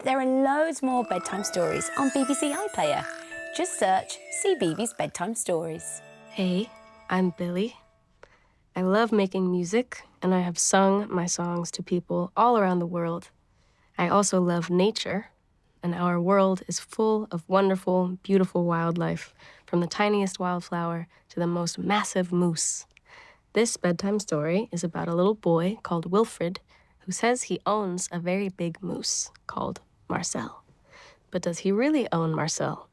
There are loads more bedtime stories on BBC iPlayer. Just search CBeebies Bedtime Stories. Hey, I'm Billie. I love making music, and I have sung my songs to people all around the world. I also love nature, and our world is full of wonderful, beautiful wildlife, from the tiniest wildflower to the most massive moose. This bedtime story is about a little boy called Wilfred who says he owns a very big moose called Marcel. But does he really own Marcel?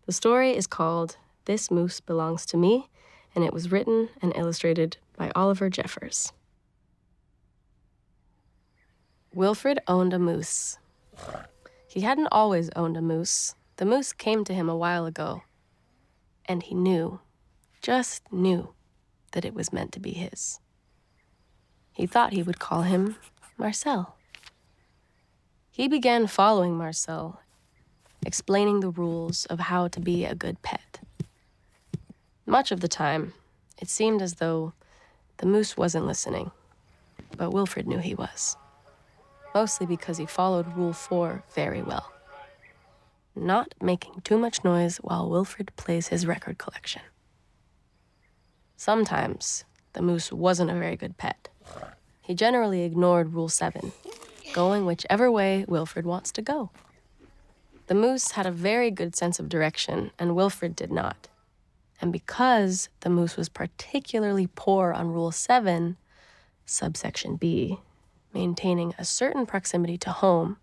The story is called This Moose Belongs to Me, and it was written and illustrated by Oliver Jeffers. Wilfred owned a moose. He hadn't always owned a moose. The moose came to him a while ago, and he knew, just knew, that it was meant to be his. He thought he would call him Marcel. He began following Marcel, explaining the rules of how to be a good pet. Much of the time, it seemed as though the moose wasn't listening, but Wilfred knew he was, mostly because he followed Rule 4 very well. Not making too much noise while Wilfred plays his record collection. Sometimes, the moose wasn't a very good pet. He generally ignored Rule 7, going whichever way Wilfred wants to go. The moose had a very good sense of direction, and Wilfred did not. And because the moose was particularly poor on Rule 7, subsection B, maintaining a certain proximity to home,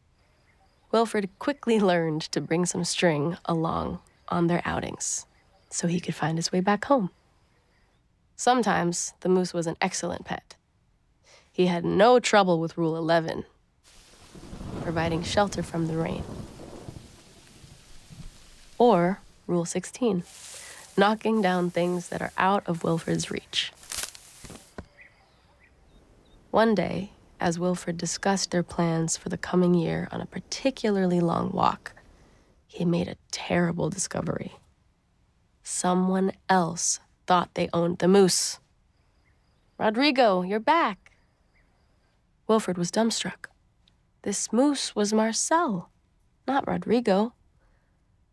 Wilfred quickly learned to bring some string along on their outings so he could find his way back home. Sometimes the moose was an excellent pet. He had no trouble with Rule 11, providing shelter from the rain. Or Rule 16, knocking down things that are out of Wilfred's reach. One day, as Wilfred discussed their plans for the coming year on a particularly long walk, he made a terrible discovery. Someone else thought they owned the moose. "Rodrigo, you're back." Wilfred was dumbstruck. This moose was Marcel, not Rodrigo.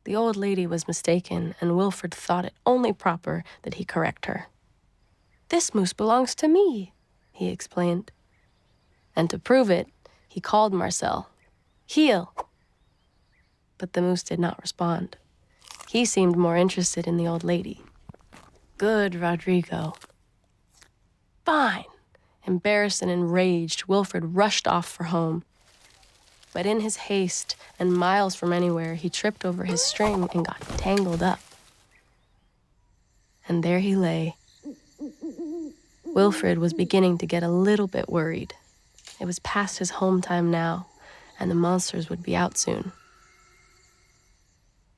The old lady was mistaken, and Wilfred thought it only proper that he correct her. "This moose belongs to me," he explained. And to prove it, he called Marcel, "Heel." But the moose did not respond. He seemed more interested in the old lady. "Good, Rodrigo." "Fine." Embarrassed and enraged, Wilfred rushed off for home. But in his haste, and miles from anywhere, he tripped over his string and got tangled up. And there he lay. Wilfred was beginning to get a little bit worried. It was past his home time now, and the monsters would be out soon.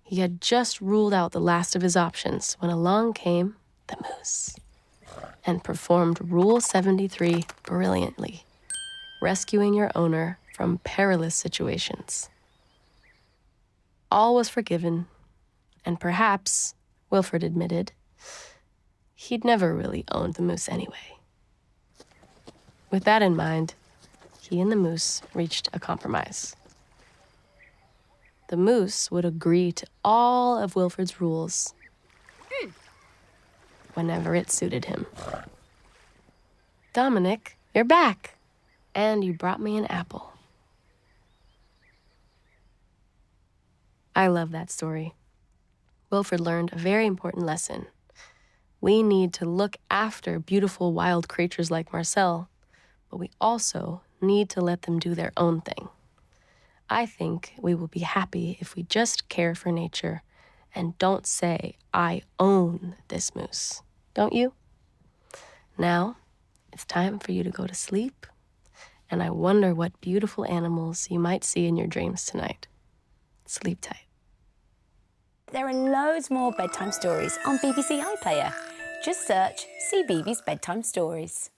He had just ruled out the last of his options when along came the moose and performed Rule 73 brilliantly, rescuing your owner from perilous situations. All was forgiven, and perhaps, Wilfred admitted, he'd never really owned the moose anyway. With that in mind, he and the moose reached a compromise. The moose would agree to all of Wilfred's rules whenever it suited him. "Dominic, you're back, and you brought me an apple." I love that story. Wilfred learned a very important lesson. We need to look after beautiful wild creatures like Marcel, but we also need to let them do their own thing. I think we will be happy if we just care for nature and don't say, "I own this moose." Don't you? Now, it's time for you to go to sleep, and I wonder what beautiful animals you might see in your dreams tonight. Sleep tight. There are loads more bedtime stories on BBC iPlayer. Just search CBeebies Bedtime Stories.